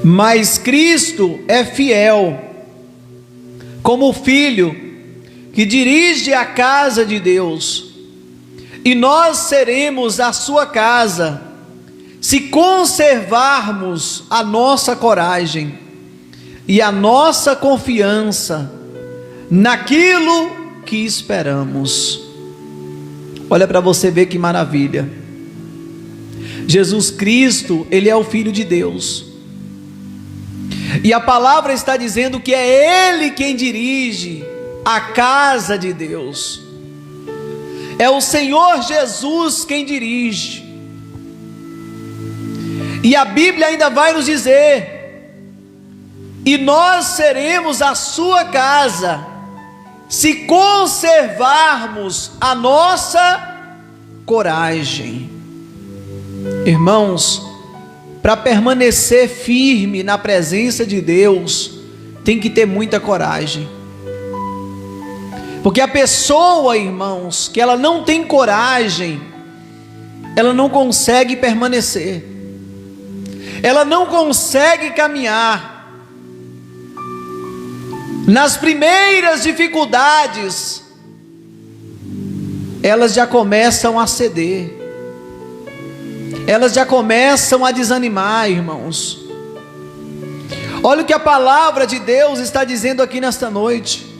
Mas Cristo é fiel, como o Filho que dirige a casa de Deus, e nós seremos a sua casa, se conservarmos a nossa coragem e a nossa confiança naquilo que esperamos. Olha para você ver que maravilha. Jesus Cristo, Ele é o Filho de Deus, e a palavra está dizendo que é Ele quem dirige a casa de Deus. É o Senhor Jesus quem dirige. E a Bíblia ainda vai nos dizer: e nós seremos a sua casa, se conservarmos a nossa coragem. Irmãos, para permanecer firme na presença de Deus, tem que ter muita coragem. Porque a pessoa, irmãos, que ela não tem coragem, ela não consegue permanecer, ela não consegue caminhar. Nas primeiras dificuldades, elas já começam a ceder, elas já começam a desanimar, irmãos. Olha o que a palavra de Deus está dizendo aqui nesta noite.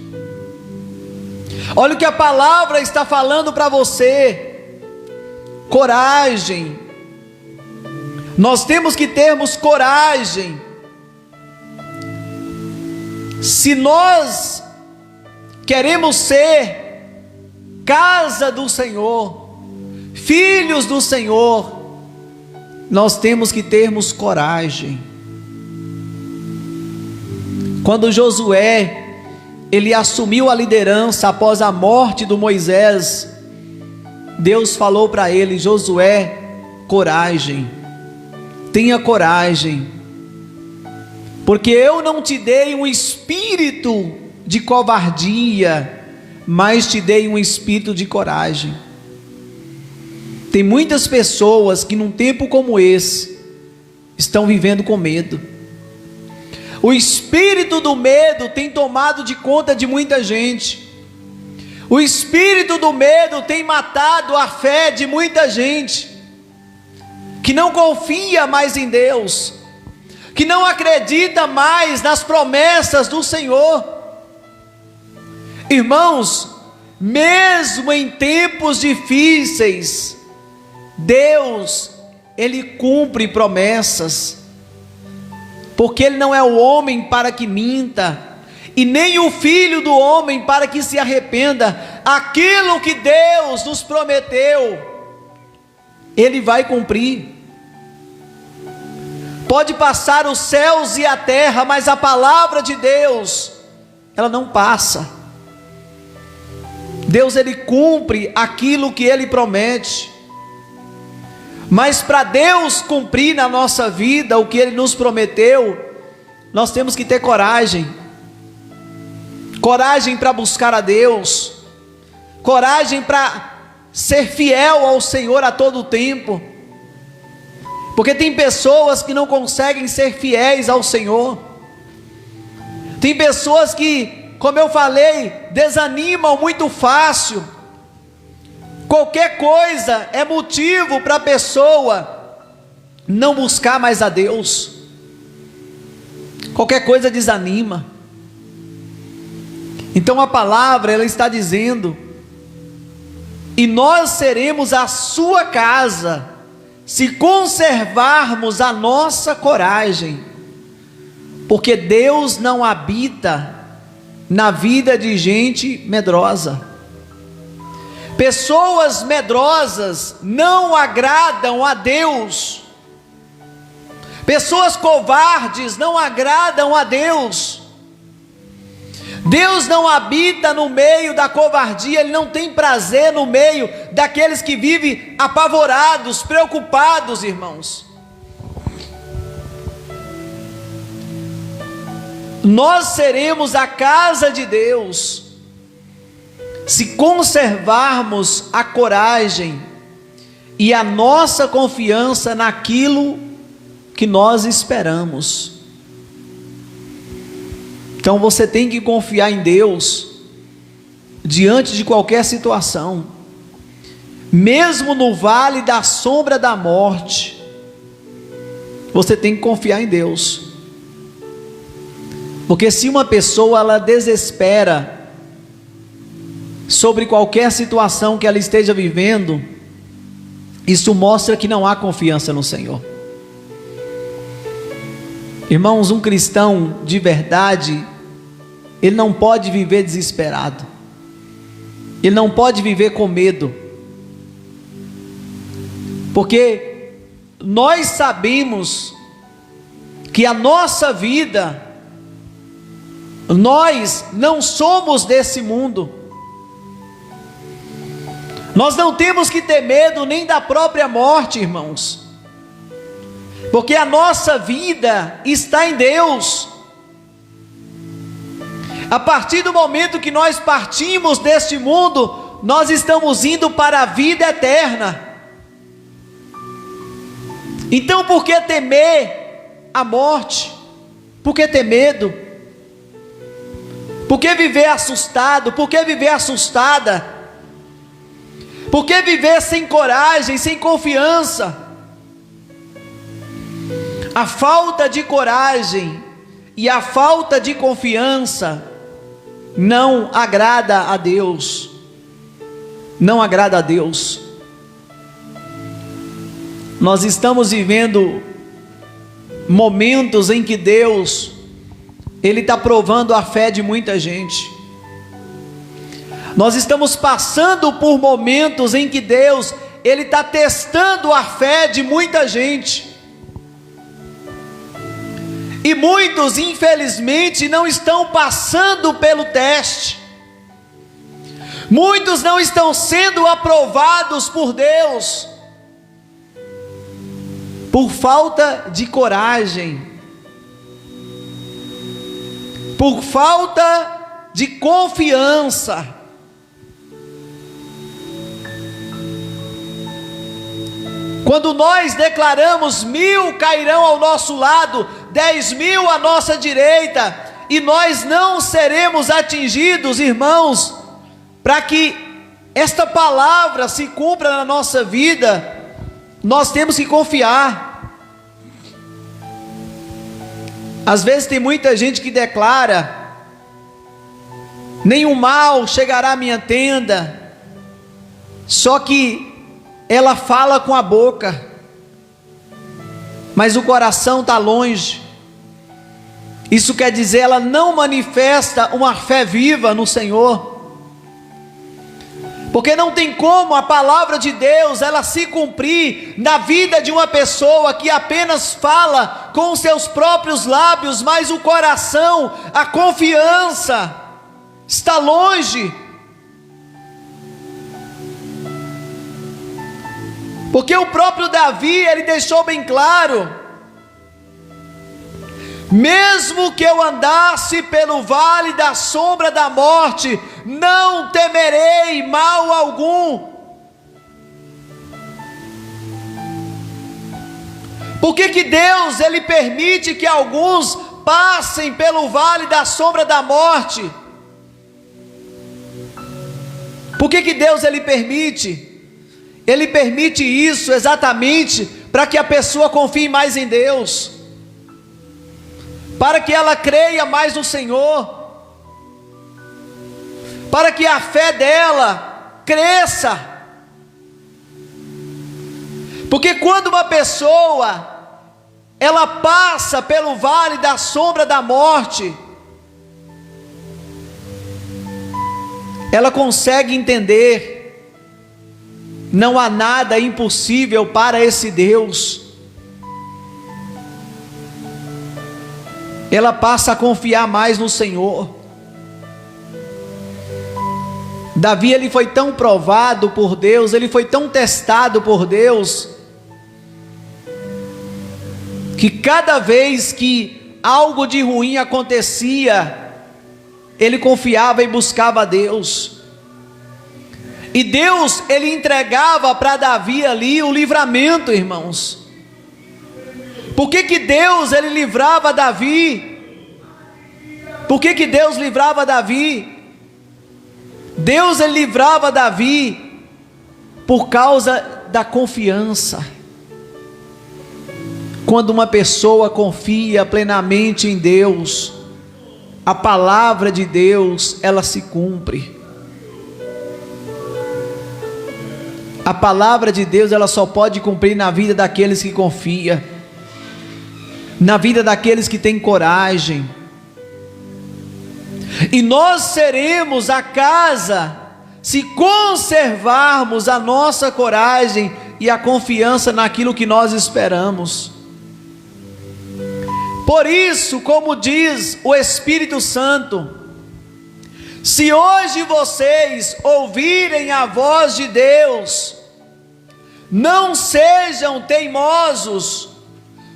Olha o que a palavra está falando para você: coragem. Nós temos que termos coragem. Se nós queremos ser casa do Senhor, filhos do Senhor, nós temos que termos coragem. Quando Josué, ele assumiu a liderança após a morte do Moisés, Deus falou para ele: Josué, coragem, tenha coragem, porque eu não te dei um espírito de covardia, mas te dei um espírito de coragem. Tem muitas pessoas que num tempo como esse estão vivendo com medo. O espírito do medo tem tomado de conta de muita gente. O espírito do medo tem matado a fé de muita gente, que não confia mais em Deus, que não acredita mais nas promessas do Senhor. Irmãos, mesmo em tempos difíceis, Deus, Ele cumpre promessas, porque Ele não é o homem para que minta, e nem o filho do homem para que se arrependa. Aquilo que Deus nos prometeu, Ele vai cumprir. Pode passar os céus e a terra, mas a palavra de Deus, ela não passa. Deus, Ele cumpre aquilo que Ele promete. Mas para Deus cumprir na nossa vida o que Ele nos prometeu, nós temos que ter coragem. Coragem para buscar a Deus, coragem para ser fiel ao Senhor a todo tempo. Porque tem pessoas que não conseguem ser fiéis ao Senhor. Tem pessoas que, como eu falei, desanimam muito fácil. Qualquer coisa é motivo para a pessoa não buscar mais a Deus. Qualquer coisa desanima. Então a palavra, ela está dizendo: e nós seremos a sua casa, se conservarmos a nossa coragem. Porque Deus não habita na vida de gente medrosa. Pessoas medrosas não agradam a Deus. Pessoas covardes não agradam a Deus. Deus não habita no meio da covardia, Ele não tem prazer no meio daqueles que vivem apavorados, preocupados, irmãos. Nós seremos a casa de Deus, se conservarmos a coragem e a nossa confiança naquilo que nós esperamos. Então você tem que confiar em Deus diante de qualquer situação, mesmo no vale da sombra da morte. Você tem que confiar em Deus, porque se uma pessoa ela desespera sobre qualquer situação que ela esteja vivendo, isso mostra que não há confiança no Senhor. Irmãos, um cristão de verdade, ele não pode viver desesperado, ele não pode viver com medo, porque nós sabemos que a nossa vida, nós não somos desse mundo, nós não temos que ter medo nem da própria morte, irmãos, porque a nossa vida está em Deus. A partir do momento que nós partimos deste mundo, nós estamos indo para a vida eterna. Então por que temer a morte? Por que ter medo? Por que viver assustado? Por que viver assustada? Por que viver sem coragem, sem confiança? A falta de coragem e a falta de confiança não agrada a Deus. Não agrada a Deus. Nós estamos vivendo momentos em que Deus, Ele está provando a fé de muita gente. Nós estamos passando por momentos em que Deus, Ele está testando a fé de muita gente. E muitos, infelizmente, não estão passando pelo teste. Muitos não estão sendo aprovados por Deus, por falta de coragem, por falta de confiança. Quando nós declaramos 1000 cairão ao nosso lado, 10.000 à nossa direita, e nós não seremos atingidos, irmãos, para que esta palavra se cumpra na nossa vida, nós temos que confiar. Às vezes tem muita gente que declara: nenhum mal chegará à minha tenda, só que ela fala com a boca, mas o coração está longe. Isso quer dizer, ela não manifesta uma fé viva no Senhor, porque não tem como a palavra de Deus ela se cumprir na vida de uma pessoa que apenas fala com os seus próprios lábios, mas o coração, a confiança está longe. Porque o próprio Davi, ele deixou bem claro: mesmo que eu andasse pelo vale da sombra da morte, não temerei mal algum. Por que Deus, Ele permite que alguns passem pelo vale da sombra da morte? Por que Deus, Ele permite? Ele permite isso exatamente para que a pessoa confie mais em Deus, para que ela creia mais no Senhor, para que a fé dela cresça. Porque quando uma pessoa ela passa pelo vale da sombra da morte, ela consegue entender: não há nada impossível para esse Deus. Ela passa a confiar mais no Senhor. Davi, ele foi tão provado por Deus, ele foi tão testado por Deus, que cada vez que algo de ruim acontecia, ele confiava e buscava a Deus. E Deus, Ele entregava para Davi ali o livramento, irmãos. Por que Deus, Ele livrava Davi? Por que que Deus livrava Davi? Deus ele livrava Davi por causa da confiança. Quando uma pessoa confia plenamente em Deus, a palavra de Deus, ela se cumpre. A palavra de Deus, ela só pode cumprir na vida daqueles que confiam, na vida daqueles que têm coragem. E nós seremos a casa se conservarmos a nossa coragem e a confiança naquilo que nós esperamos. Por isso, como diz o Espírito Santo, se hoje vocês ouvirem a voz de Deus, não sejam teimosos,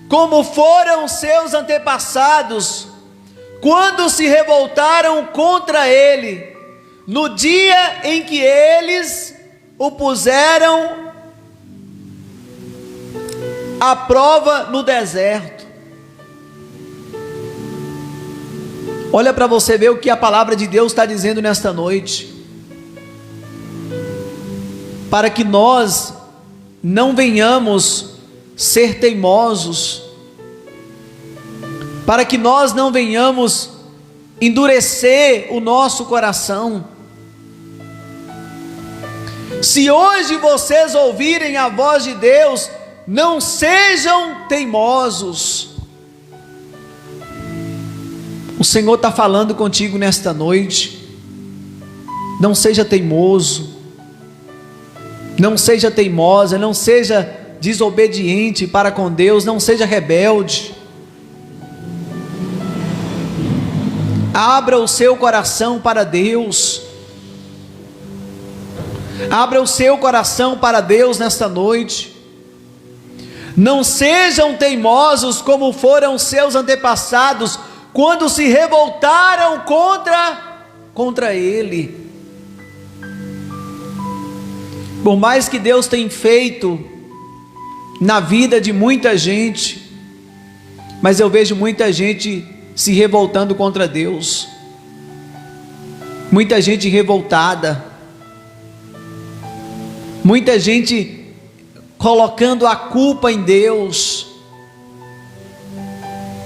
como foram seus antepassados, quando se revoltaram contra ele, no dia em que eles o puseram à prova no deserto. Olha para você ver o que a palavra de Deus está dizendo nesta noite. Para que nós não venhamos ser teimosos, para que nós não venhamos endurecer o nosso coração. Se hoje vocês ouvirem a voz de Deus, não sejam teimosos. O Senhor está falando contigo nesta noite. Não seja teimoso, não seja teimosa, não seja desobediente para com Deus, não seja rebelde. Abra o seu coração para Deus. Abra o seu coração para Deus nesta noite. Não sejam teimosos como foram seus antepassados, quando se revoltaram contra Ele. Por mais que Deus tenha feito na vida de muita gente, mas eu vejo muita gente se revoltando contra Deus, muita gente revoltada, muita gente colocando a culpa em Deus,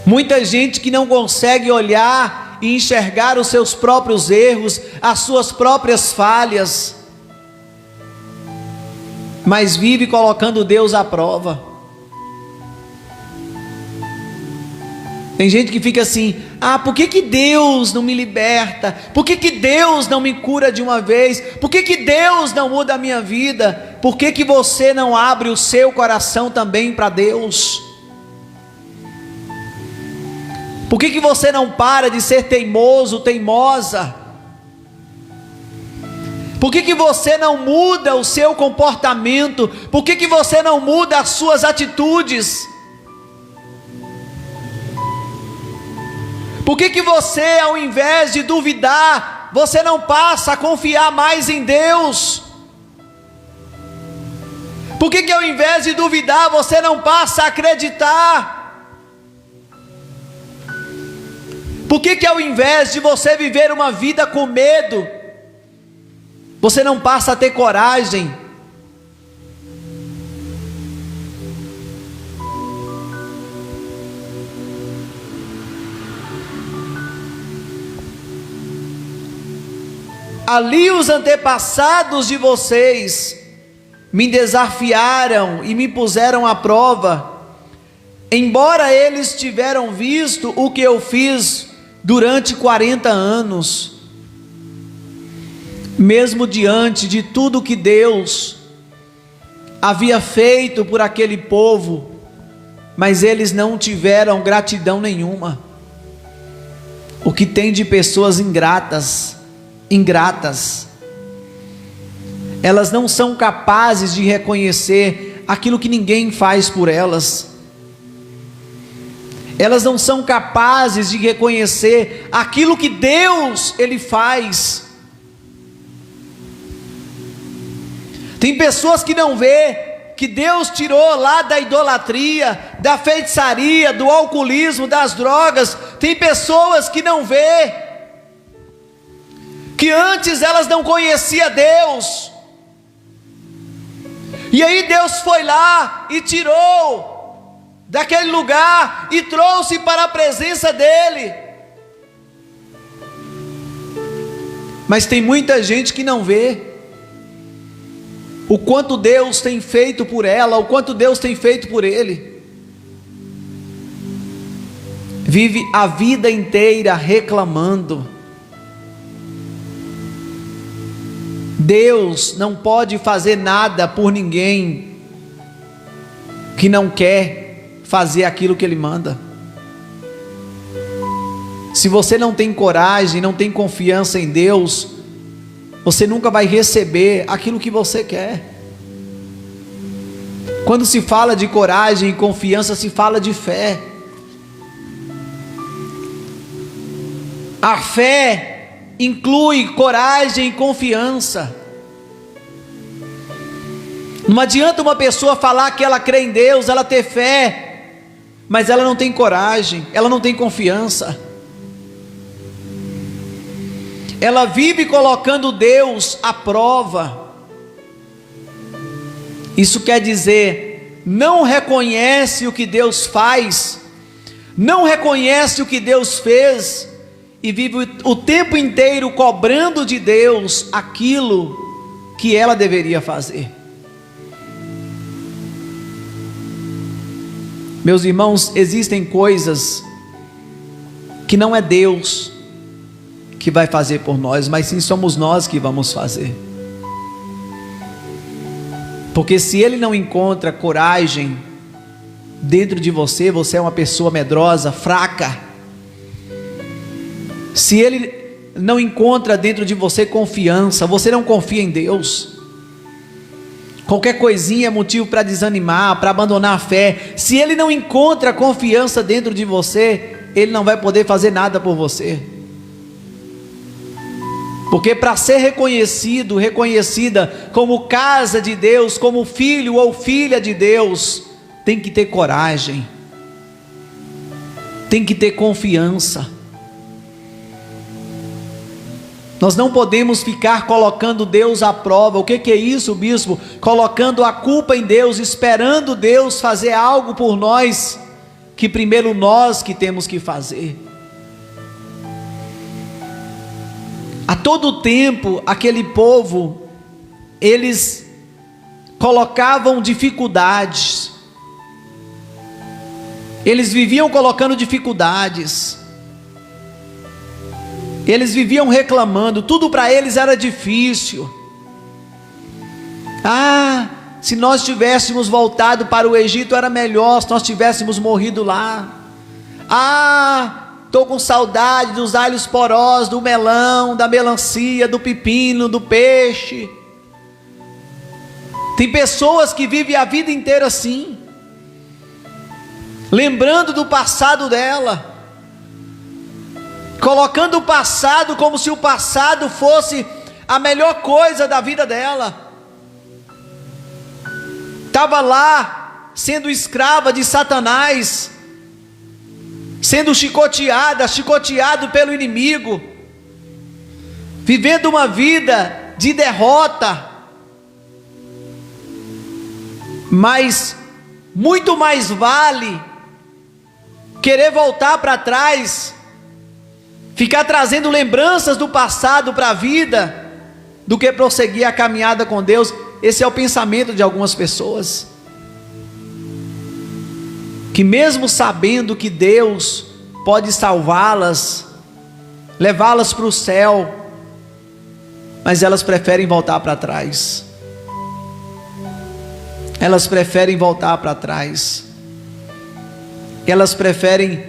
muita gente que não consegue olhar e enxergar os seus próprios erros, as suas próprias falhas, mas vive colocando Deus à prova. Tem gente que fica assim: por que Deus não me liberta? Por que Deus não me cura de uma vez? Por que Deus não muda a minha vida? Por que você não abre o seu coração também para Deus? Por que você não para de ser teimoso, teimosa? Por que você não muda o seu comportamento? Por que você não muda as suas atitudes? Por que você, ao invés de duvidar, você não passa a confiar mais em Deus? Por que ao invés de duvidar, você não passa a acreditar? Por que ao invés de você viver uma vida com medo, você não passa a ter coragem? Ali os antepassados de vocês me desafiaram e me puseram à prova, embora eles tiveram visto o que eu fiz durante 40 anos. Mesmo diante de tudo que Deus havia feito por aquele povo, mas eles não tiveram gratidão nenhuma. O que tem de pessoas ingratas, elas não são capazes de reconhecer aquilo que ninguém faz por elas. Elas não são capazes de reconhecer aquilo que Deus Ele faz. Tem pessoas que não vê que Deus tirou lá da idolatria, da feitiçaria, do alcoolismo, das drogas. Tem pessoas que não vê, que antes elas não conheciam Deus, e aí Deus foi lá e tirou daquele lugar e trouxe para a presença dEle. Mas tem muita gente que não vê o quanto Deus tem feito por ela, o quanto Deus tem feito por ele. Vive a vida inteira reclamando. Deus não pode fazer nada por ninguém que não quer fazer aquilo que Ele manda. Se você não tem coragem, não tem confiança em Deus, você nunca vai receber aquilo que você quer. Quando se fala de coragem e confiança, se fala de fé. A fé inclui coragem e confiança. Não adianta uma pessoa falar que ela crê em Deus, ela ter fé, mas ela não tem coragem, ela não tem confiança. Ela vive colocando Deus à prova. Isso quer dizer, não reconhece o que Deus faz, não reconhece o que Deus fez, e vive o tempo inteiro cobrando de Deus aquilo que ela deveria fazer. Meus irmãos, existem coisas que não é Deus que vai fazer por nós, mas sim somos nós que vamos fazer. Porque se Ele não encontra coragem dentro de você, você é uma pessoa medrosa, fraca. Se Ele não encontra dentro de você confiança, você não confia em Deus. Qualquer coisinha é motivo para desanimar, para abandonar a fé. Se Ele não encontra confiança dentro de você, Ele não vai poder fazer nada por você. Porque para ser reconhecido, reconhecida como casa de Deus, como filho ou filha de Deus, tem que ter coragem, tem que ter confiança. Nós não podemos ficar colocando Deus à prova. O que é isso, bispo? Colocando a culpa em Deus, esperando Deus fazer algo por nós, que primeiro nós que temos que fazer. A todo tempo, aquele povo, eles colocavam dificuldades, eles viviam colocando dificuldades, eles viviam reclamando, tudo para eles era difícil. Se nós tivéssemos voltado para o Egito era melhor, se nós tivéssemos morrido lá. Estou com saudade dos alhos porós, do melão, da melancia, do pepino, do peixe. Tem pessoas que vivem a vida inteira assim, lembrando do passado dela, colocando o passado como se o passado fosse a melhor coisa da vida dela. Estava lá, sendo escrava de Satanás, sendo chicoteado pelo inimigo, vivendo uma vida de derrota. Mas muito mais vale querer voltar para trás, ficar trazendo lembranças do passado para a vida, do que prosseguir a caminhada com Deus. Esse é o pensamento de algumas pessoas, que mesmo sabendo que Deus pode salvá-las, levá-las para o céu, mas elas preferem voltar para trás. Elas preferem voltar para trás. Elas preferem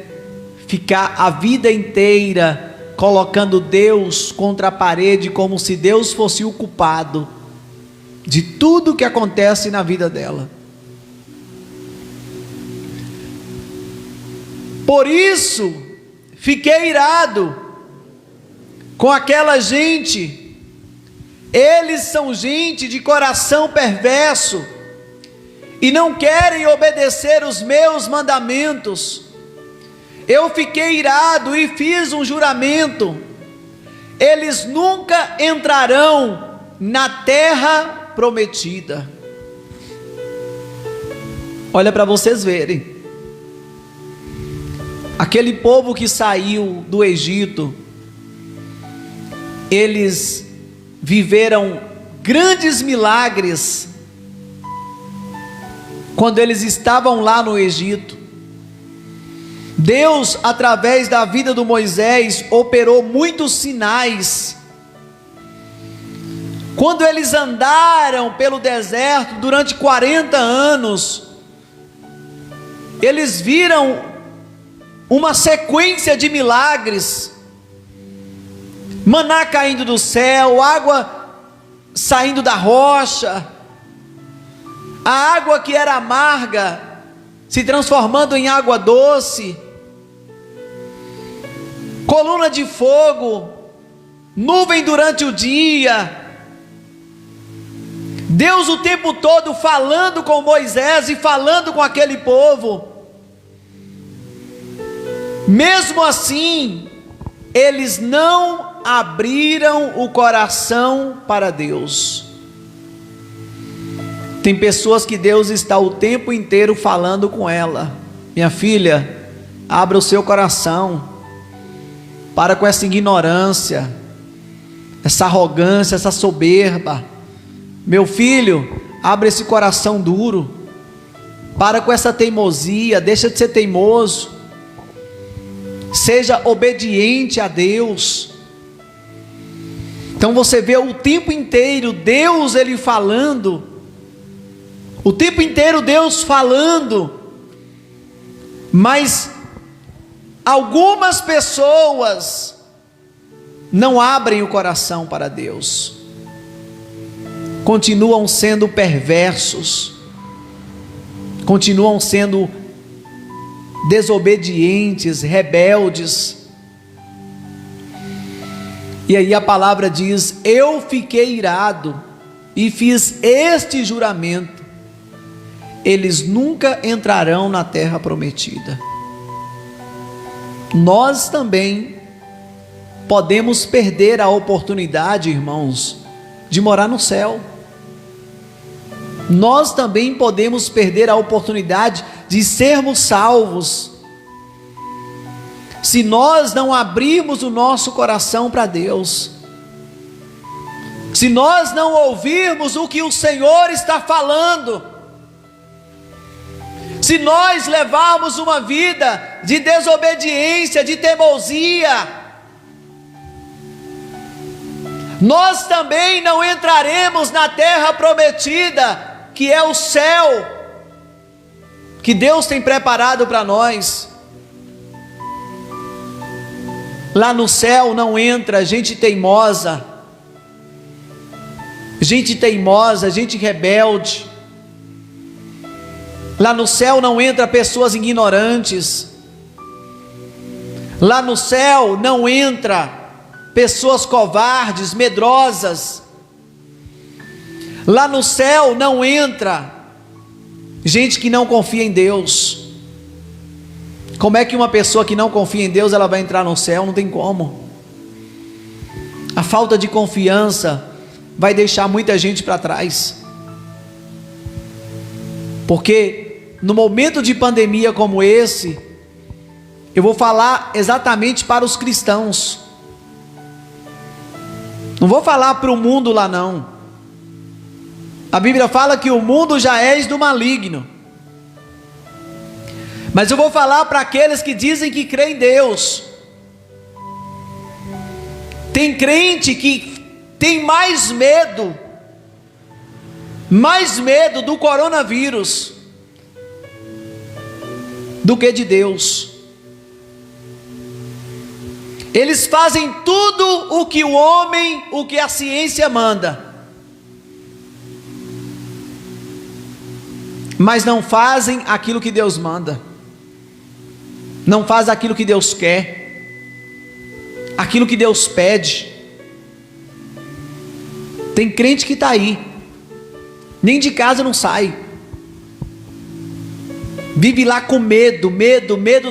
ficar a vida inteira colocando Deus contra a parede, como se Deus fosse o culpado de tudo que acontece na vida dela. Por isso, fiquei irado com aquela gente. Eles são gente de coração perverso, e não querem obedecer os meus mandamentos, eu fiquei irado e fiz um juramento: eles nunca entrarão na terra prometida. Olha para vocês verem, aquele povo que saiu do Egito, eles viveram grandes milagres quando eles estavam lá no Egito. Deus, através da vida do Moisés, operou muitos sinais. Quando eles andaram pelo deserto durante 40 anos, eles viram uma sequência de milagres: maná caindo do céu, água saindo da rocha, a água que era amarga se transformando em água doce, coluna de fogo, nuvem durante o dia, Deus o tempo todo falando com Moisés e falando com aquele povo. Mesmo assim, eles não abriram o coração para Deus. Tem pessoas que Deus está o tempo inteiro falando com ela: minha filha, abra o seu coração, para com essa ignorância, essa arrogância, essa soberba. Meu filho, abre esse coração duro, para com essa teimosia, deixa de ser teimoso, seja obediente a Deus. Então você vê o tempo inteiro Deus, Ele falando, o tempo inteiro Deus falando, mas algumas pessoas não abrem o coração para Deus, continuam sendo perversos, continuam sendo desobedientes, rebeldes. E aí a palavra diz: eu fiquei irado e fiz este juramento: eles nunca entrarão na terra prometida. Nós também podemos perder a oportunidade, irmãos, de morar no céu. Nós também podemos perder a oportunidade de sermos salvos, se nós não abrirmos o nosso coração para Deus, se nós não ouvirmos o que o Senhor está falando, se nós levarmos uma vida de desobediência, de teimosia, nós também não entraremos na terra prometida, que é o céu, que Deus tem preparado para nós. Lá no céu não entra gente teimosa, gente rebelde. Lá no céu não entra pessoas ignorantes. Lá no céu não entra pessoas covardes, medrosas. Lá no céu não entra gente que não confia em Deus. Como é que uma pessoa que não confia em Deus, ela vai entrar no céu? Não tem como. A falta de confiança vai deixar muita gente para trás. Porque no momento de pandemia como esse, eu vou falar exatamente para os cristãos. Não vou falar para o mundo lá não. A Bíblia fala que o mundo já és do maligno. Mas eu vou falar para aqueles que dizem que creem em Deus. Tem crente que tem mais medo do coronavírus do que de Deus. Eles fazem tudo o que o homem, o que a ciência manda, mas não fazem aquilo que Deus manda, não fazem aquilo que Deus quer, aquilo que Deus pede. Tem crente que está aí, nem de casa não sai, vive lá com medo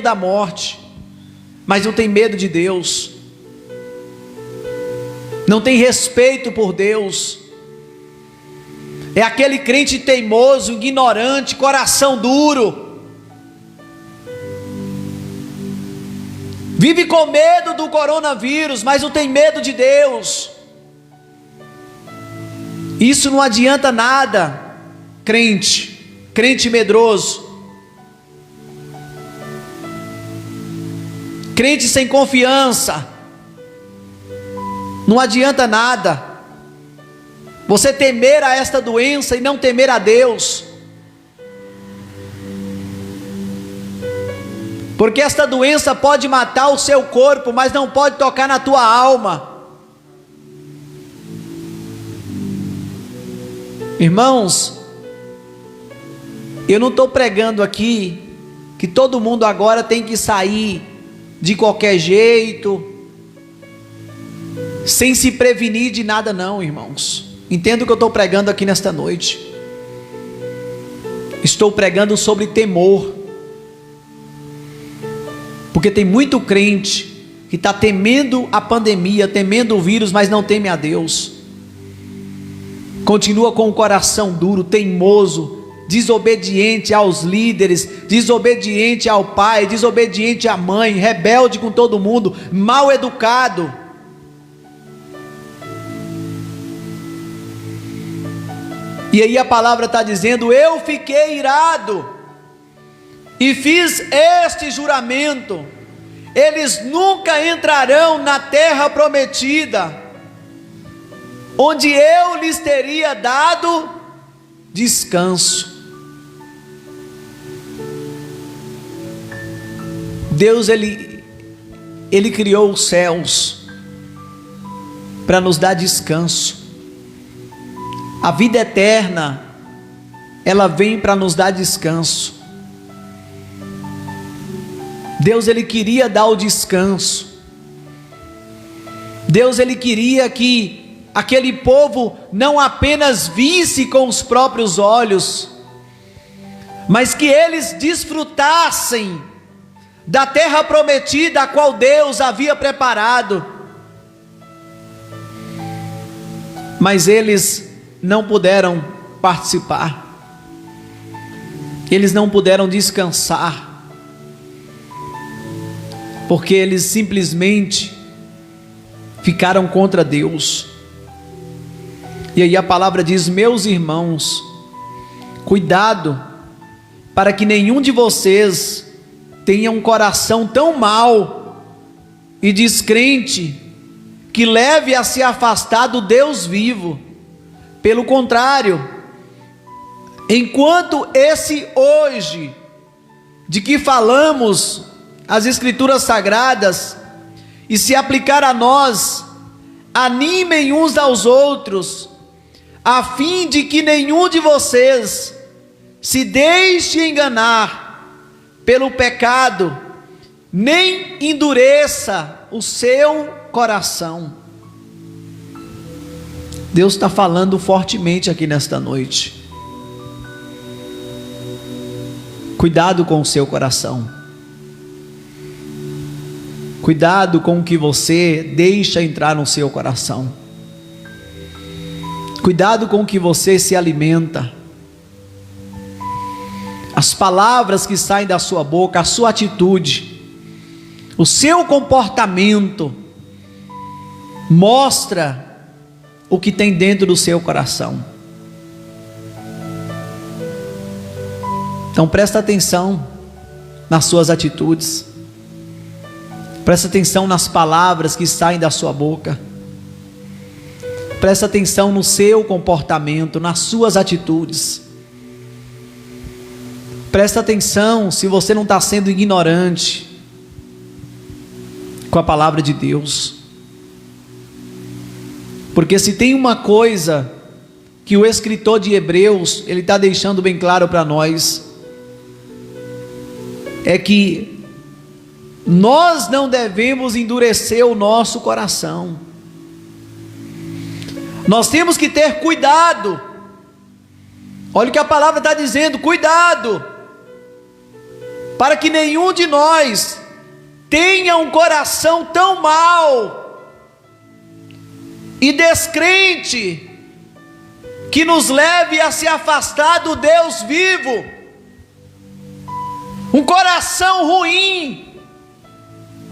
da morte, mas não tem medo de Deus, não tem respeito por Deus. É aquele crente teimoso, ignorante, coração duro, vive com medo do coronavírus, mas não tem medo de Deus. Isso não adianta nada, crente medroso, crente sem confiança, não adianta nada você temer a esta doença e não temer a Deus, porque esta doença pode matar o seu corpo, mas não pode tocar na tua alma. Irmãos, eu não estou pregando aqui que todo mundo agora tem que sair de qualquer jeito, sem se prevenir de nada, não, irmãos. Entenda o que eu estou pregando aqui nesta noite. Estou pregando sobre temor, porque tem muito crente que está temendo a pandemia, temendo o vírus, mas não teme a Deus. Continua com o coração duro, teimoso, desobediente aos líderes, desobediente ao pai, desobediente à mãe, rebelde com todo mundo, mal educado. E aí a palavra está dizendo: eu fiquei irado e fiz este juramento: eles nunca entrarão na terra prometida, onde eu lhes teria dado descanso. Deus, Ele criou os céus para nos dar descanso. A vida eterna, ela vem para nos dar descanso. Deus, Ele queria dar o descanso. Deus, Ele queria que aquele povo não apenas visse com os próprios olhos, mas que eles desfrutassem da terra prometida, a qual Deus havia preparado. Mas eles não puderam participar, eles não puderam descansar, porque eles simplesmente ficaram contra Deus. E aí a palavra diz: meus irmãos, cuidado para que nenhum de vocês tenha um coração tão mau e descrente que leve a se afastar do Deus vivo. Pelo contrário, enquanto esse hoje de que falamos, as Escrituras Sagradas, e se aplicar a nós, animem uns aos outros, a fim de que nenhum de vocês se deixe enganar pelo pecado, nem endureça o seu coração. Deus está falando fortemente aqui nesta noite. Cuidado com o seu coração. Cuidado com o que você deixa entrar no seu coração. Cuidado com o que você se alimenta. As palavras que saem da sua boca, a sua atitude, o seu comportamento mostra o que tem dentro do seu coração. Então presta atenção nas suas atitudes, presta atenção nas palavras que saem da sua boca, presta atenção no seu comportamento, nas suas atitudes. Presta atenção se você não está sendo ignorante com a palavra de Deus. Porque se tem uma coisa que o escritor de Hebreus, ele está deixando bem claro para nós, é que nós não devemos endurecer o nosso coração. Nós temos que ter cuidado. Olha o que a palavra está dizendo: cuidado. para que nenhum de nós tenha um coração tão mau e descrente, que nos leve a se afastar do Deus vivo. Um coração ruim,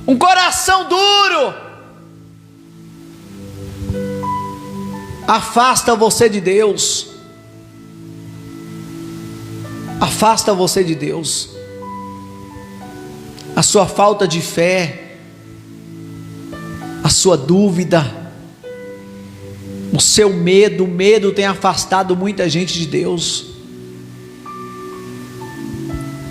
um coração duro, afasta você de Deus. Afasta você de Deus. A sua falta de fé, a sua dúvida, o seu medo, o medo tem afastado muita gente de Deus.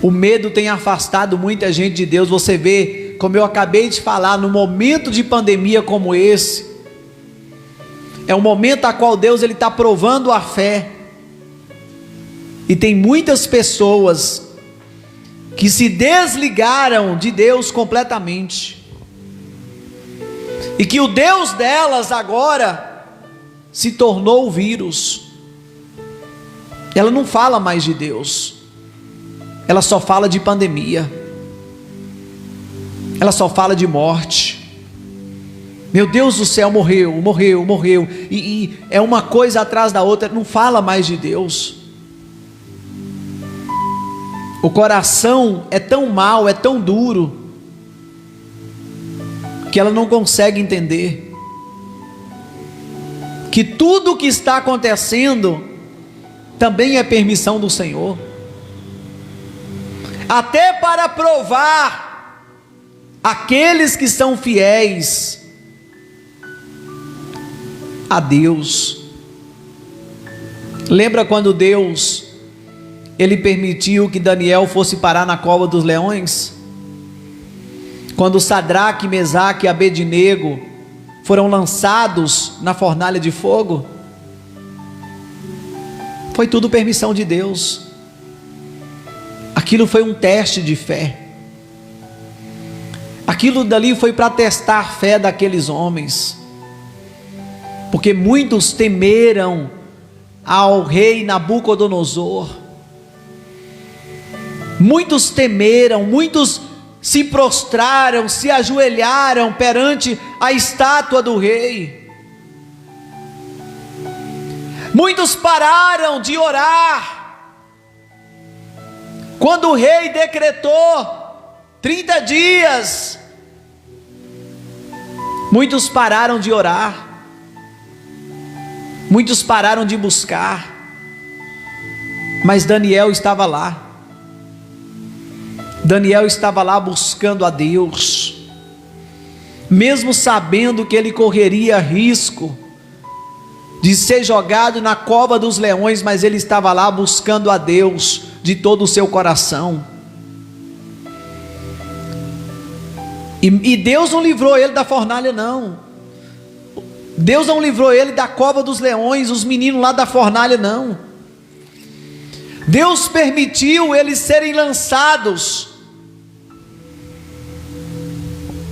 O medo tem afastado muita gente de Deus. Você vê, como eu acabei de falar, no momento de pandemia como esse, é um momento a qual Deus ele está provando a fé. E tem muitas pessoas que se desligaram de Deus completamente, e que o Deus delas agora se tornou o vírus. Ela não fala mais de Deus, ela só fala de pandemia, ela só fala de morte. Meu Deus do céu, morreu, e é uma coisa atrás da outra, não fala mais de Deus. O coração é tão mau, é tão duro, que ela não consegue entender que tudo o que está acontecendo também é permissão do Senhor, até para provar aqueles que são fiéis a Deus. Lembra quando Deus ele permitiu que Daniel fosse parar na cova dos leões? Quando Sadraque, Mesaque e Abednego foram lançados na fornalha de fogo, foi tudo permissão de Deus. Aquilo foi um teste de fé. Aquilo dali foi para testar a fé daqueles homens, porque muitos temeram ao rei Nabucodonosor. Muitos temeram, muitos se prostraram, se ajoelharam perante a estátua do rei. Muitos pararam de orar. Quando o rei decretou 30 dias, muitos pararam de orar. Muitos pararam de buscar. Mas Daniel estava lá. Daniel estava lá buscando a Deus, mesmo sabendo que ele correria risco de ser jogado na cova dos leões, mas ele estava lá buscando a Deus de todo o seu coração. E Deus não livrou ele da fornalha, não. Deus não livrou ele da cova dos leões, os meninos lá da fornalha, não. Deus permitiu eles serem lançados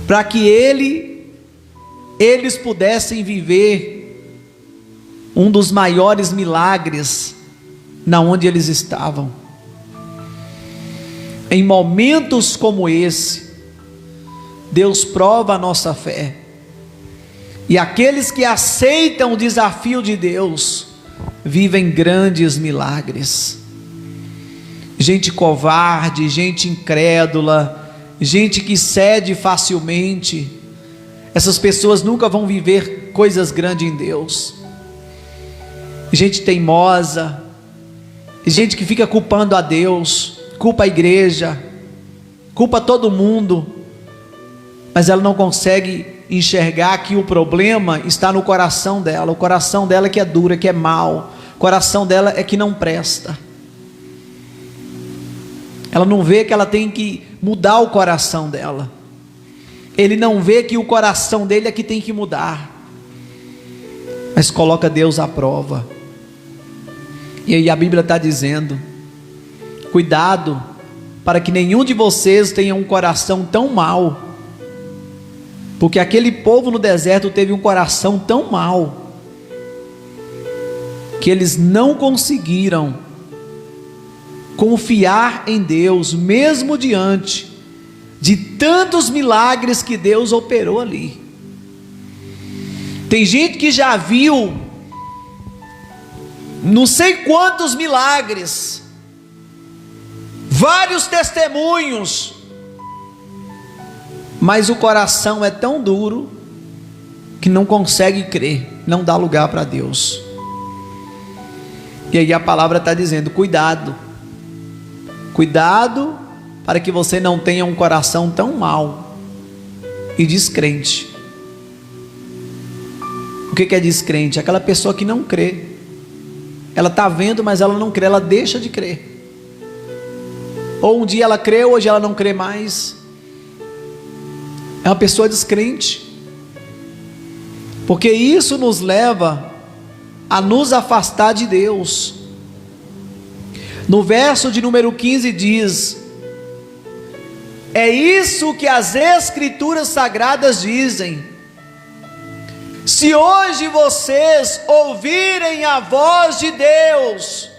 para que eles pudessem viver um dos maiores milagres na onde eles estavam. Em momentos como esse, Deus prova a nossa fé, e aqueles que aceitam o desafio de Deus vivem grandes milagres. Gente covarde, gente incrédula, gente que cede facilmente, essas pessoas nunca vão viver coisas grandes em Deus. Gente teimosa, gente que fica culpando a Deus, culpa a igreja, culpa todo mundo, mas ela não consegue enxergar que o problema está no coração dela. O coração dela que é duro, que é mau, o coração dela é que não presta. Ela não vê que ela tem que mudar o coração dela. Ele não vê que o coração dele é que tem que mudar, mas coloca Deus à prova. E aí a Bíblia está dizendo: cuidado para que nenhum de vocês tenha um coração tão mau, porque aquele povo no deserto teve um coração tão mau que eles não conseguiram confiar em Deus, mesmo diante de tantos milagres que Deus operou ali. Tem gente que já viu não sei quantos milagres, vários testemunhos, mas o coração é tão duro que não consegue crer, não dá lugar para Deus. E aí a palavra está dizendo: cuidado, cuidado para que você não tenha um coração tão mau e descrente. O que é descrente? Aquela pessoa que não crê. Ela está vendo, mas ela não crê, ela deixa de crer. Ou um dia ela crê, hoje ela não crê mais. É uma pessoa descrente. Porque isso nos leva a nos afastar de Deus. No verso de número 15 diz: é isso que as Escrituras Sagradas dizem: se hoje vocês ouvirem a voz de Deus,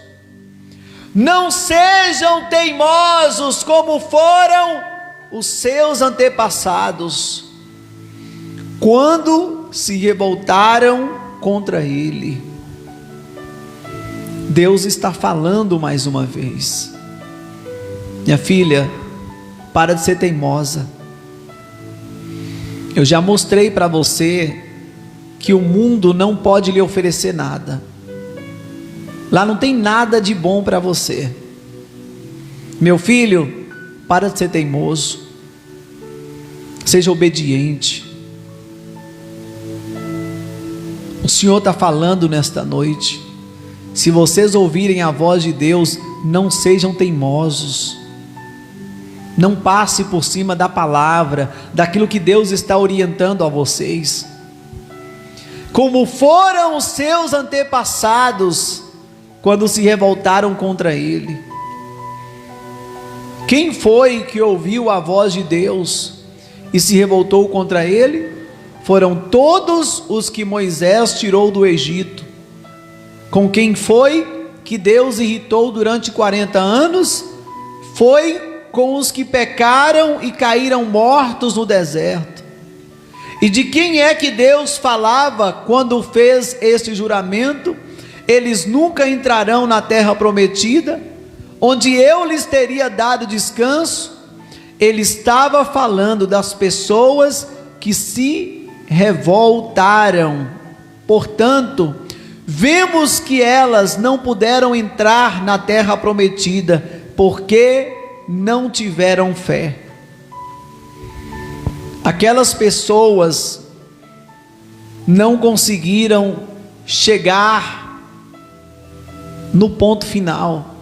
não sejam teimosos como foram os seus antepassados, quando se revoltaram contra Ele. Deus está falando mais uma vez: minha filha, para de ser teimosa. Eu já mostrei para você que o mundo não pode lhe oferecer nada. Lá não tem nada de bom para você. Meu filho, para de ser teimoso. Seja obediente. O Senhor está falando nesta noite: se vocês ouvirem a voz de Deus, não sejam teimosos. Não passe por cima da palavra, daquilo que Deus está orientando a vocês. Como foram os seus antepassados quando se revoltaram contra Ele. Quem foi que ouviu a voz de Deus e se revoltou contra Ele? Foram todos os que Moisés tirou do Egito. Com quem foi que Deus irritou durante 40 anos? Foi com os que pecaram e caíram mortos no deserto. E de quem é que Deus falava quando fez este juramento? Eles nunca entrarão na terra prometida, onde eu lhes teria dado descanso. Ele estava falando das pessoas que se revoltaram. Portanto, vemos que elas não puderam entrar na terra prometida, porque não tiveram fé. Aquelas pessoas não conseguiram chegar no ponto final.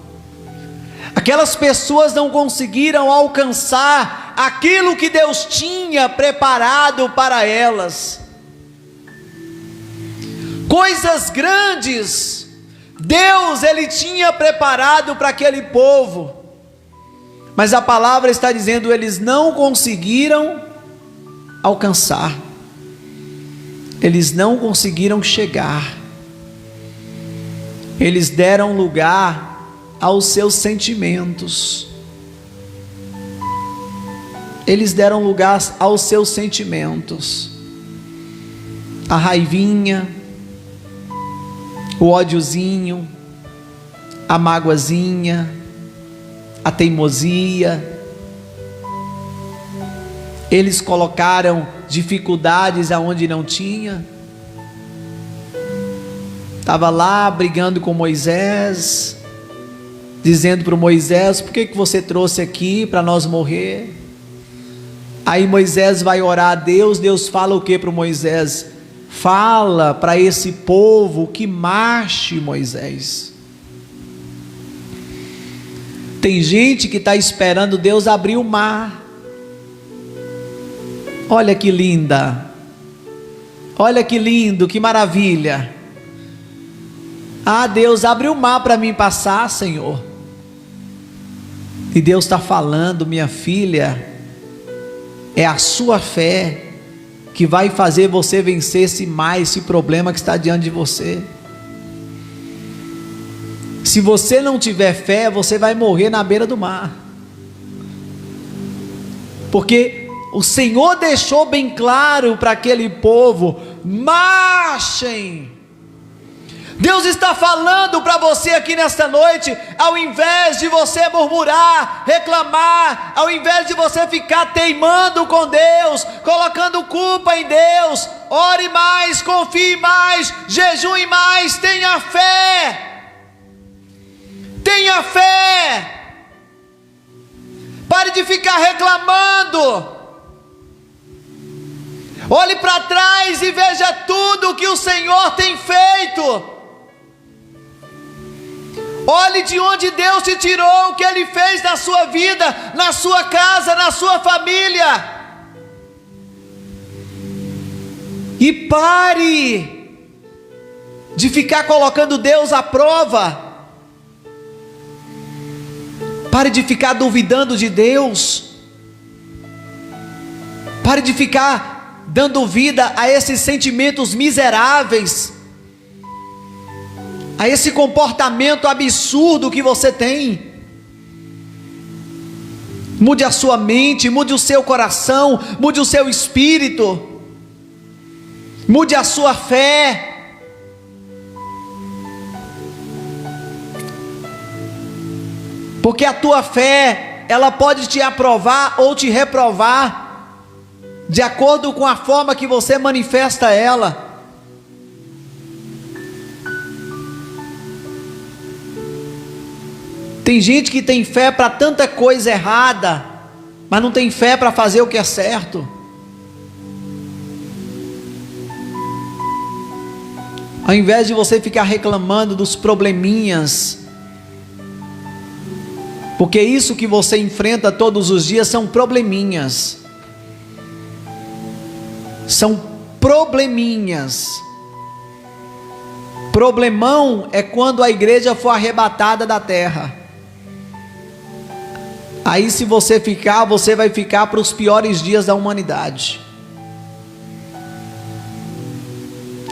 Aquelas pessoas não conseguiram alcançar aquilo que Deus tinha preparado para elas. Coisas grandes Deus ele tinha preparado para aquele povo, mas a palavra está dizendo: eles não conseguiram alcançar, eles não conseguiram chegar, eles deram lugar aos seus sentimentos, eles deram lugar aos seus sentimentos, a raivinha, o ódiozinho, a mágoazinha, a teimosia. Eles colocaram dificuldades aonde não tinha. Estava lá brigando com Moisés, dizendo para o Moisés: por que você trouxe aqui para nós morrer? Aí Moisés vai orar a Deus. Deus fala o que para o Moisés? Fala para esse povo que marche, Moisés. Tem gente que está esperando Deus abrir o mar. Olha que linda, olha que lindo, que maravilha. Ah, Deus, abre o mar para mim passar, Senhor. E Deus está falando: minha filha, é a sua fé que vai fazer você vencer esse problema que está diante de você. Se você não tiver fé, você vai morrer na beira do mar. Porque o Senhor deixou bem claro para aquele povo: marchem. Deus está falando para você aqui nesta noite, ao invés de você murmurar, reclamar, ao invés de você ficar teimando com Deus, colocando culpa em Deus, ore mais, confie mais, jejue mais, tenha fé. Tenha fé. Pare de ficar reclamando. Olhe para trás e veja tudo o que o Senhor tem feito. Olhe de onde Deus te tirou, o que Ele fez na sua vida, na sua casa, na sua família. E pare de ficar colocando Deus à prova. Pare de ficar duvidando de Deus. Pare de ficar dando vida a esses sentimentos miseráveis, a esse comportamento absurdo que você tem. Mude a sua mente, mude o seu coração, mude o seu espírito, mude a sua fé. Porque a tua fé, ela pode te aprovar ou te reprovar, de acordo com a forma que você manifesta ela. Tem gente que tem fé para tanta coisa errada, mas não tem fé para fazer o que é certo. Ao invés de você ficar reclamando dos probleminhas, porque isso que você enfrenta todos os dias são probleminhas. São probleminhas. Problemão é quando a igreja for arrebatada da terra. Aí se você ficar, você vai ficar para os piores dias da humanidade.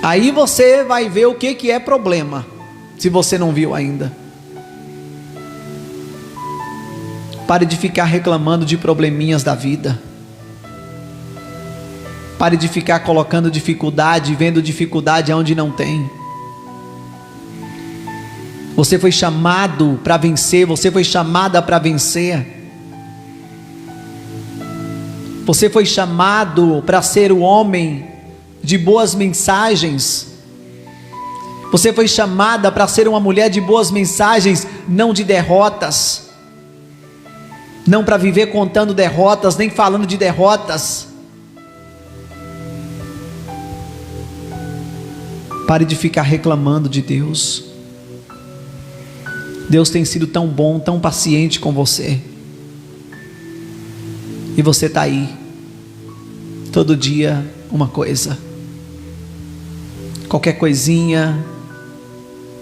Aí você vai ver o que é problema, se você não viu ainda. Pare de ficar reclamando de probleminhas da vida. Pare de ficar colocando dificuldade, vendo dificuldade onde não tem. Você foi chamado para vencer, você foi chamada para vencer. Você foi chamado para ser o homem de boas mensagens. Você foi chamada para ser uma mulher de boas mensagens, não de derrotas. Não para viver contando derrotas, nem falando de derrotas. Pare de ficar reclamando de Deus. Deus tem sido tão bom, tão paciente com você. E você está aí, todo dia uma coisa. Qualquer coisinha,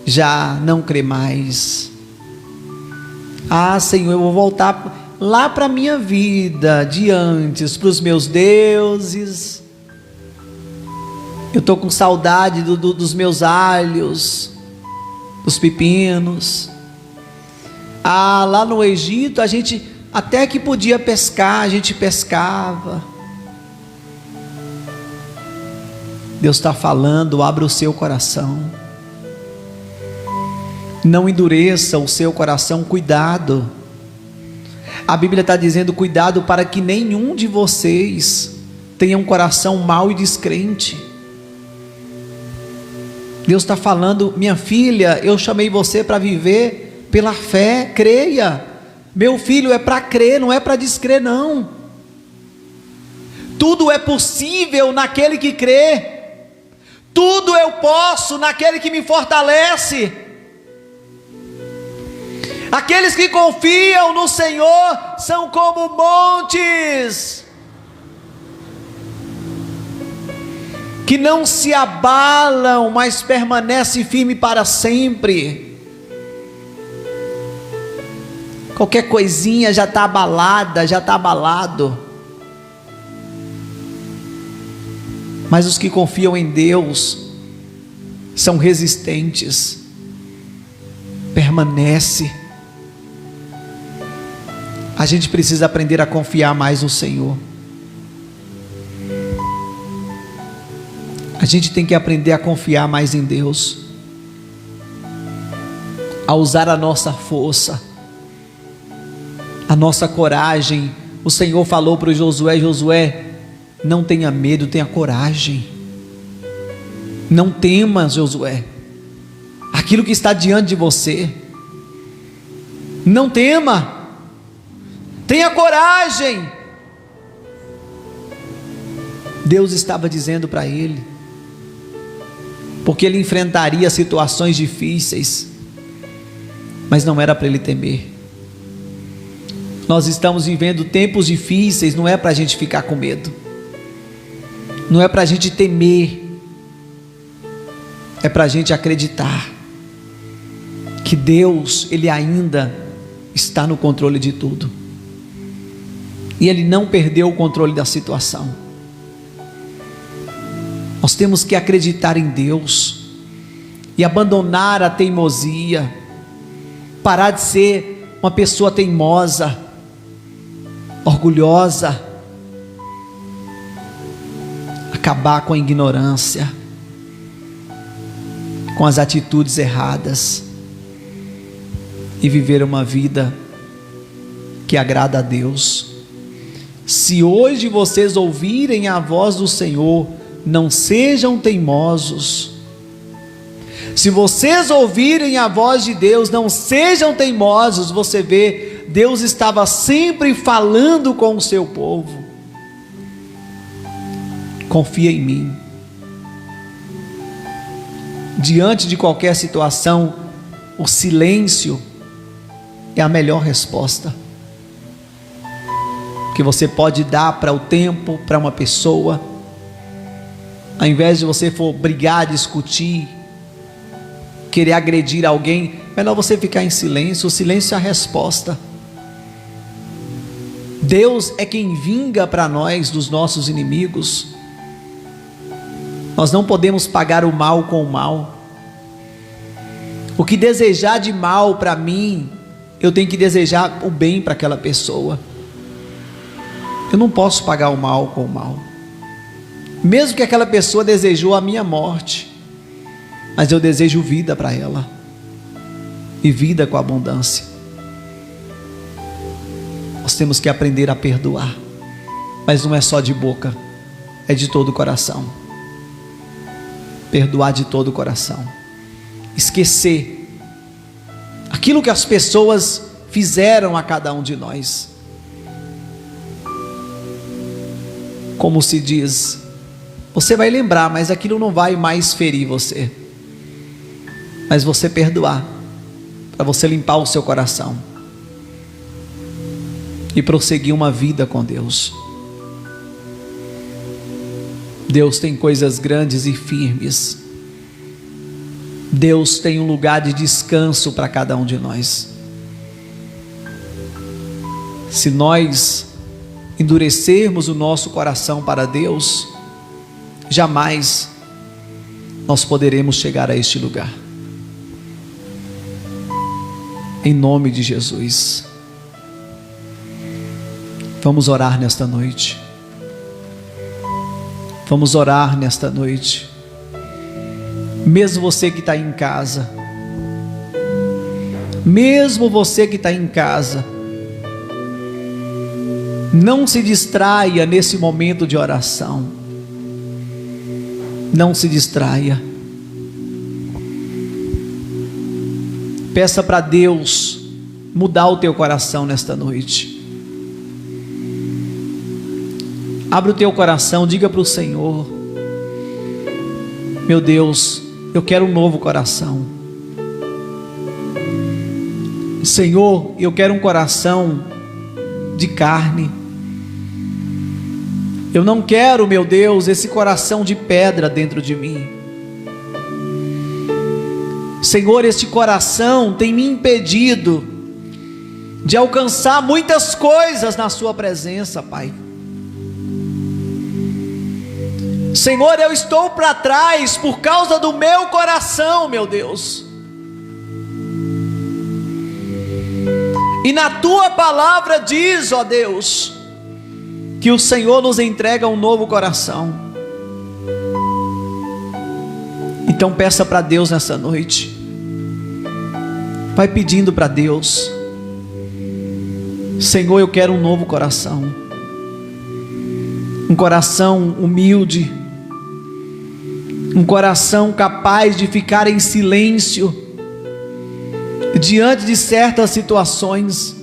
já não crê mais. Ah, Senhor, eu vou voltar lá para a minha vida de antes, para os meus deuses. Eu estou com saudade dos meus alhos, dos pepinos. Ah, lá no Egito a gente até que podia pescar, a gente pescava. Deus está falando, abra o seu coração. Não endureça o seu coração, cuidado. A Bíblia está dizendo, cuidado para que nenhum de vocês tenha um coração mau e descrente. Deus está falando, minha filha, eu chamei você para viver pela fé, creia. Meu filho, é para crer, não é para descrer não. Tudo é possível naquele que crê. Tudo eu posso naquele que me fortalece. Aqueles que confiam no Senhor são como montes, que não se abalam, mas permanecem firme para sempre. Qualquer coisinha já está abalada, já está abalado. Mas os que confiam em Deus são resistentes. permanece. A gente precisa aprender a confiar mais no Senhor. A gente tem que aprender a confiar mais em Deus, a usar a nossa força, a nossa coragem. O Senhor falou para o Josué: Josué, não tenha medo, tenha coragem. Não temas, Josué, aquilo que está diante de você. Não tema, tenha coragem. Deus estava dizendo para ele, porque ele enfrentaria situações difíceis, mas não era para ele temer. Nós estamos vivendo tempos difíceis, não é para a gente ficar com medo, não é para a gente temer, é para a gente acreditar que Deus, Ele ainda está no controle de tudo, e Ele não perdeu o controle da situação. Nós temos que acreditar em Deus e abandonar a teimosia, parar de ser uma pessoa teimosa, orgulhosa, acabar com a ignorância, com as atitudes erradas e viver uma vida que agrada a Deus. Se hoje vocês ouvirem a voz do Senhor, não sejam teimosos. Se vocês ouvirem a voz de Deus, não sejam teimosos. Você vê, Deus estava sempre falando com o seu povo. Confia em mim. Diante de qualquer situação, o silêncio é a melhor resposta que você pode dar para o tempo, para uma pessoa. Ao invés de você for brigar, discutir, querer agredir alguém, melhor você ficar em silêncio. O silêncio é a resposta. Deus é quem vinga para nós dos nossos inimigos. Nós não podemos pagar o mal com o mal. O que desejar de mal para mim, eu tenho que desejar o bem para aquela pessoa. Eu não posso pagar o mal com o mal. Mesmo que aquela pessoa desejou a minha morte, mas eu desejo vida para ela, e vida com abundância. Nós temos que aprender a perdoar, mas não é só de boca, é de todo o coração. Perdoar de todo o coração, esquecer aquilo que as pessoas fizeram a cada um de nós. Como se diz, você vai lembrar, mas aquilo não vai mais ferir você. Mas você perdoar, para você limpar o seu coração e prosseguir uma vida com Deus. Deus tem coisas grandes e firmes. Deus tem um lugar de descanso para cada um de nós. Se nós endurecermos o nosso coração para Deus, jamais nós poderemos chegar a este lugar. Em nome de Jesus, vamos orar nesta noite. Vamos orar nesta noite. Mesmo você que está em casa, mesmo você que está em casa, não se distraia nesse momento de oração. Não se distraia. Peça para Deus mudar o teu coração nesta noite. Abre o teu coração, diga para o Senhor: meu Deus, eu quero um novo coração. Senhor, eu quero um coração de carne. Eu não quero, meu Deus, esse coração de pedra dentro de mim. Senhor, este coração tem me impedido de alcançar muitas coisas na sua presença, Pai. Senhor, eu estou para trás por causa do meu coração, meu Deus. E na tua palavra diz, ó Deus, que o Senhor nos entrega um novo coração. Então peça para Deus nessa noite. Vai pedindo para Deus: Senhor, eu quero um novo coração. Um coração humilde. Um coração capaz de ficar em silêncio diante de certas situações.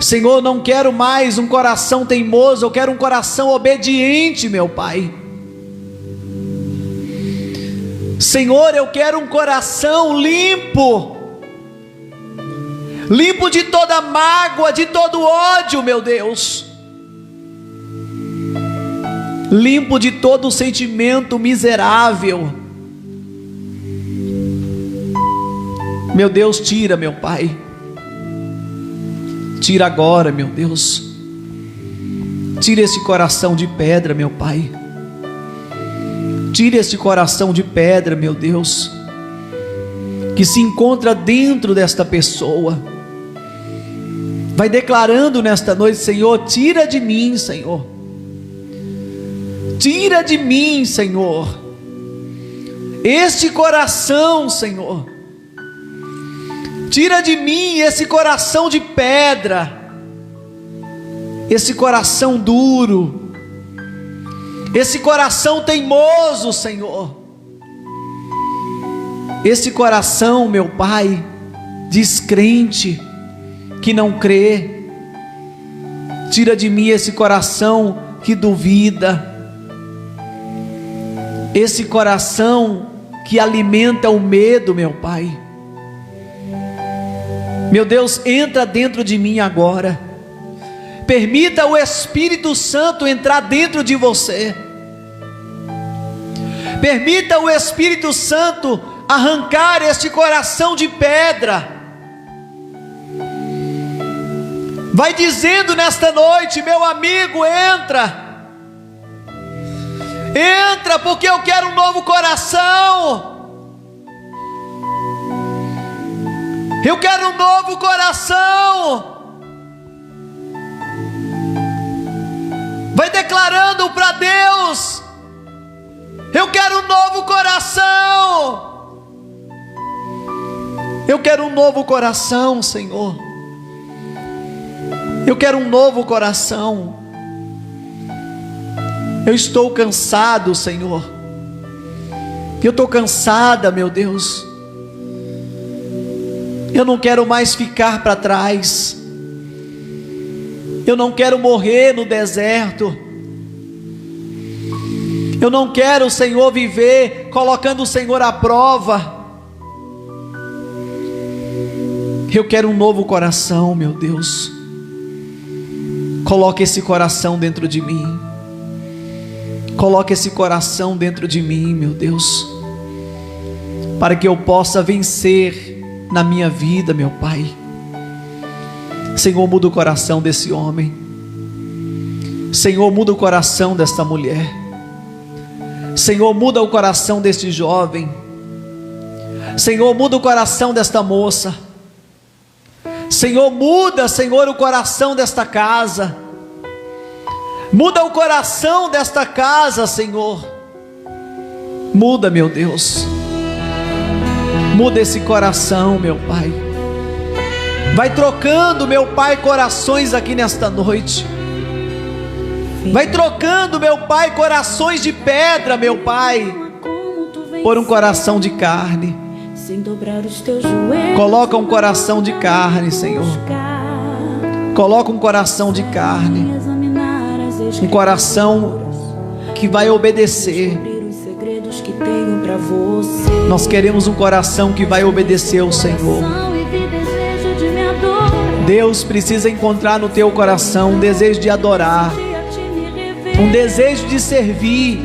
Senhor, não quero mais um coração teimoso, eu quero um coração obediente, meu Pai. Senhor, eu quero um coração limpo, limpo de toda mágoa, de todo ódio, meu Deus, limpo de todo sentimento miserável. Meu Deus, tira, meu Pai, tira agora, meu Deus, tira esse coração de pedra, meu Pai, tira esse coração de pedra, meu Deus, que se encontra dentro desta pessoa. Vai declarando nesta noite: Senhor, tira de mim, Senhor, tira de mim, Senhor, este coração, Senhor. Tira de mim esse coração de pedra, esse coração duro, esse coração teimoso, Senhor, esse coração, meu Pai, descrente, que não crê. Tira de mim esse coração que duvida, esse coração que alimenta o medo, meu Pai. Meu Deus, entra dentro de mim agora. Permita o Espírito Santo entrar dentro de você. Permita o Espírito Santo arrancar este coração de pedra. Vai dizendo nesta noite: meu amigo, entra. Entra, porque eu quero um novo coração. Eu quero um novo coração. Vai declarando para Deus: eu quero um novo coração. Eu quero um novo coração, Senhor. Eu quero um novo coração. Eu estou cansado, Senhor. Eu estou cansada, meu Deus. Eu não quero mais ficar para trás. Eu não quero morrer no deserto. Eu não quero, Senhor, viver colocando o Senhor à prova. Eu quero um novo coração, meu Deus. Coloque esse coração dentro de mim. Coloque esse coração dentro de mim, meu Deus, para que eu possa vencer na minha vida, meu Pai. Senhor, muda o coração desse homem. Senhor, muda o coração desta mulher. Senhor, muda o coração deste jovem. Senhor, muda o coração desta moça. Senhor, muda, Senhor, o coração desta casa. Muda o coração desta casa, Senhor. Muda, meu Deus. Muda esse coração, meu Pai. Vai trocando, meu Pai, corações aqui nesta noite. Vai trocando, meu Pai, corações de pedra, meu Pai, por um coração de carne. Coloca um coração de carne, Senhor. Coloca um coração de carne. Um coração que vai obedecer. Nós queremos um coração que vai obedecer ao Senhor. Deus precisa encontrar no teu coração um desejo de adorar, um desejo de servir.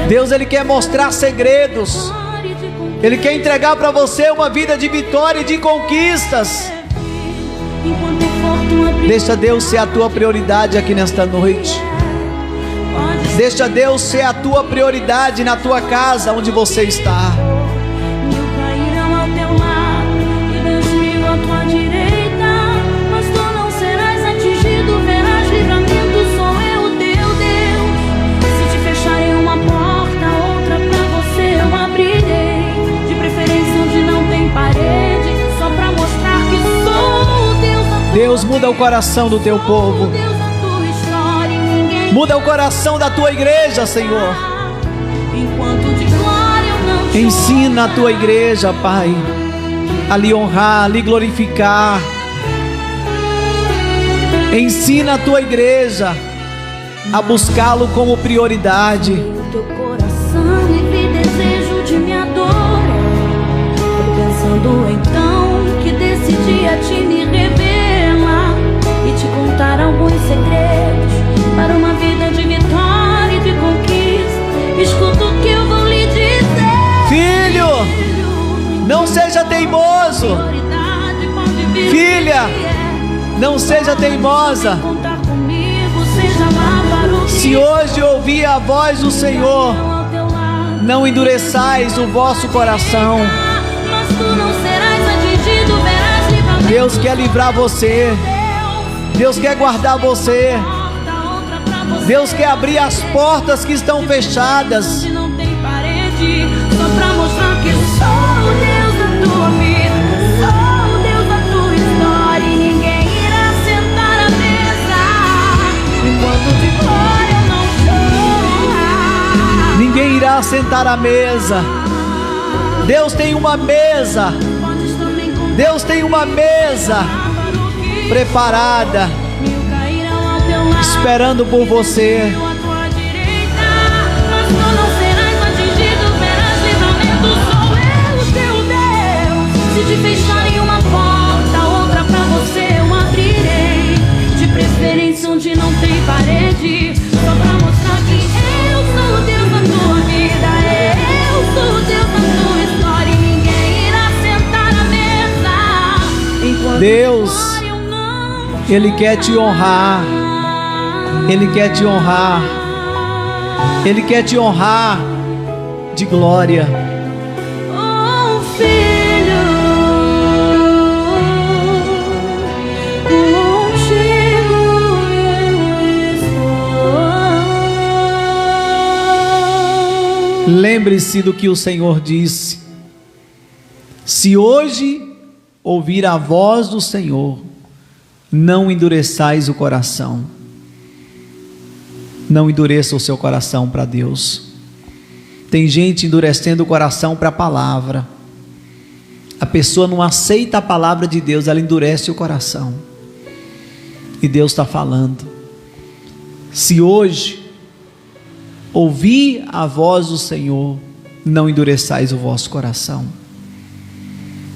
Deus, Ele quer mostrar segredos. Ele quer entregar para você uma vida de vitória e de conquistas. Deixa Deus ser a tua prioridade aqui nesta noite. Deixa Deus ser a tua prioridade na tua casa onde você está. Deus, muda o coração do teu povo. Muda o coração da tua igreja, Senhor. Ensina a tua igreja, Pai, a lhe honrar, a lhe glorificar. Ensina a tua igreja a buscá-lo como prioridade. O teu coração livre desejo de me adorar. Foi pensando então que decidi a ti me revelar e te contar alguns segredos para uma vida de vitória e de conquista. Escuta o que eu vou lhe dizer. Filho, não seja teimoso. Filha, não seja teimosa. Se hoje ouvir a voz do Senhor, não endureçais o vosso coração. Deus quer livrar você. Deus quer guardar você. Deus quer abrir as portas que estão fechadas. Não tem parede, só pra mostrar que eu sou o Deus da tua vida, sou o Deus da tua história, e ninguém irá sentar à mesa enquanto de glória eu não chorar. Ninguém irá sentar à mesa. Deus tem uma mesa. Deus tem uma mesa preparada, esperando por você. Se te fecharem uma porta, outra pra você eu abrirei. De preferência onde não tem parede, só pra mostrar que eu sou o Deus da tua vida, eu sou o Deus da tua história, e ninguém irá sentar à mesa enquanto Deus, Ele quer te honrar. Ele quer te honrar. Ele quer te honrar de glória. Oh, filho, contigo eu estou. Lembre-se do que o Senhor disse: se hoje ouvir a voz do Senhor, não endureçais o coração. Não endureça o seu coração para Deus. Tem gente endurecendo o coração para a palavra. A pessoa não aceita a palavra de Deus, ela endurece o coração. E Deus está falando: se hoje ouvir a voz do Senhor, não endureçais o vosso coração.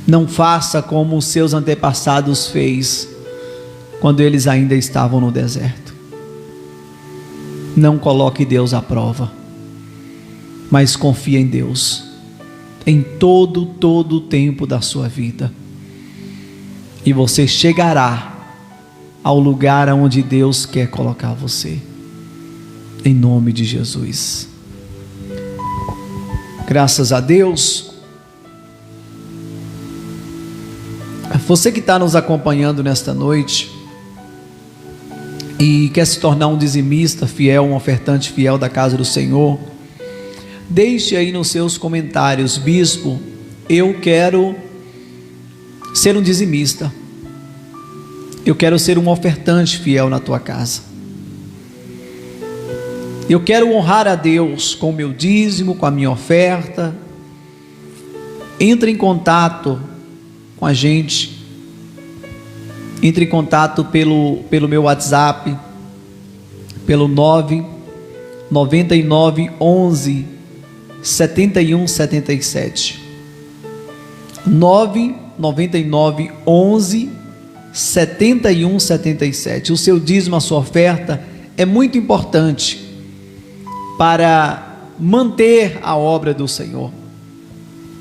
Não faça como os seus antepassados fez quando eles ainda estavam no deserto. Não coloque Deus à prova, mas confie em Deus em todo o tempo da sua vida, e você chegará ao lugar onde Deus quer colocar você, em nome de Jesus. Graças a Deus. Você que está nos acompanhando nesta noite e quer se tornar um dizimista fiel, um ofertante fiel da casa do Senhor, deixe aí nos seus comentários: bispo, eu quero ser um dizimista, eu quero ser um ofertante fiel na tua casa, eu quero honrar a Deus com o meu dízimo, com a minha oferta. Entre em contato com a gente. Entre em contato pelo meu WhatsApp, pelo 999 11 71 77. 999 11 71 77. O seu dízimo, a sua oferta é muito importante para manter a obra do Senhor,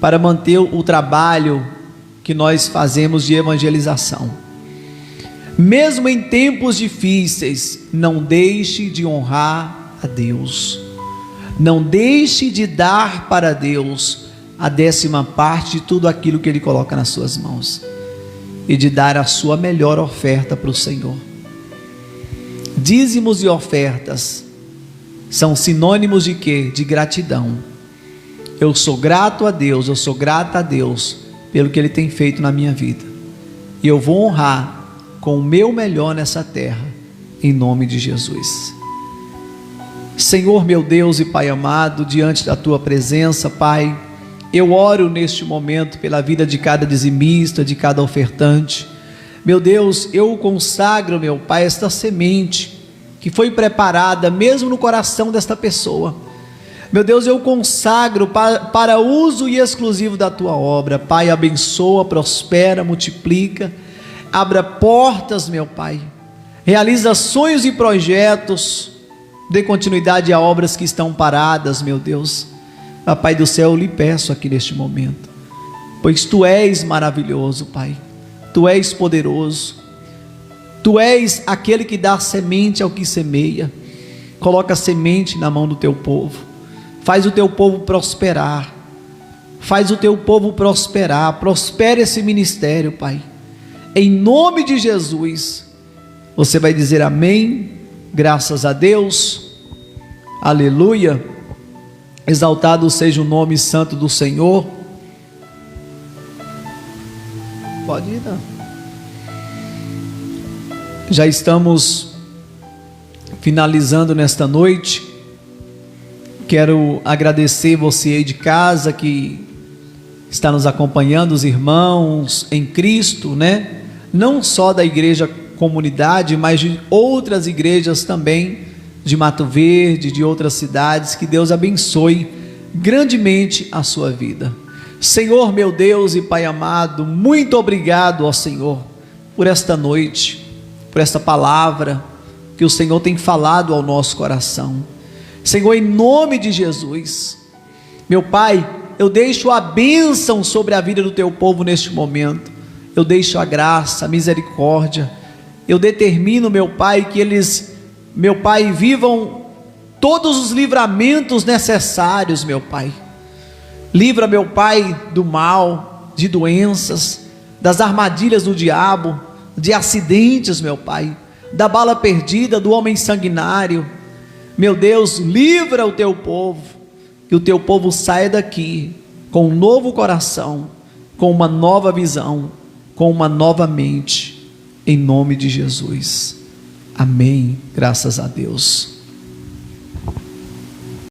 para manter o trabalho que nós fazemos de evangelização. Mesmo em tempos difíceis, não deixe de honrar a Deus. Não deixe de dar para Deus a 10ª de tudo aquilo que Ele coloca nas suas mãos, e de dar a sua melhor oferta para o Senhor. Dízimos e ofertas são sinônimos de quê? De gratidão. Eu sou grato a Deus, eu sou grata a Deus pelo que Ele tem feito na minha vida, e eu vou honrar com o meu melhor nessa terra, em nome de Jesus. Senhor meu Deus e Pai amado, diante da tua presença, Pai, eu oro neste momento pela vida de cada dizimista, de cada ofertante. Meu Deus, eu consagro, meu Pai, esta semente que foi preparada mesmo no coração desta pessoa. Meu Deus, eu consagro para uso e exclusivo da tua obra. Pai, abençoa, prospera, multiplica, abra portas, meu Pai, realiza sonhos e projetos, dê continuidade a obras que estão paradas, meu Deus. Papai do céu, eu lhe peço aqui neste momento, pois tu és maravilhoso, Pai, tu és poderoso, tu és aquele que dá semente ao que semeia. Coloca semente na mão do teu povo, faz o teu povo prosperar, faz o teu povo prosperar, prospere esse ministério, Pai, em nome de Jesus. Você vai dizer amém, graças a Deus, aleluia, exaltado seja o nome santo do Senhor. Pode ir, não. Já estamos finalizando nesta noite. Quero agradecer você aí de casa que está nos acompanhando, os irmãos em Cristo, né? Não só da igreja comunidade, mas de outras igrejas também, de Mato Verde, de outras cidades. Que Deus abençoe grandemente a sua vida. Senhor meu Deus e Pai amado, muito obrigado, ó Senhor, por esta noite, por esta palavra que o Senhor tem falado ao nosso coração. Senhor, em nome de Jesus, meu Pai, eu deixo a bênção sobre a vida do teu povo neste momento. Eu deixo a graça, a misericórdia. Eu determino, meu Pai, que eles, meu Pai, vivam todos os livramentos necessários, meu Pai. Livra, meu Pai, do mal, de doenças, das armadilhas do diabo, de acidentes, meu Pai, da bala perdida, do homem sanguinário. Meu Deus, livra o teu povo, que o teu povo saia daqui com um novo coração, com uma nova visão, com uma nova mente, em nome de Jesus. Amém. Graças a Deus.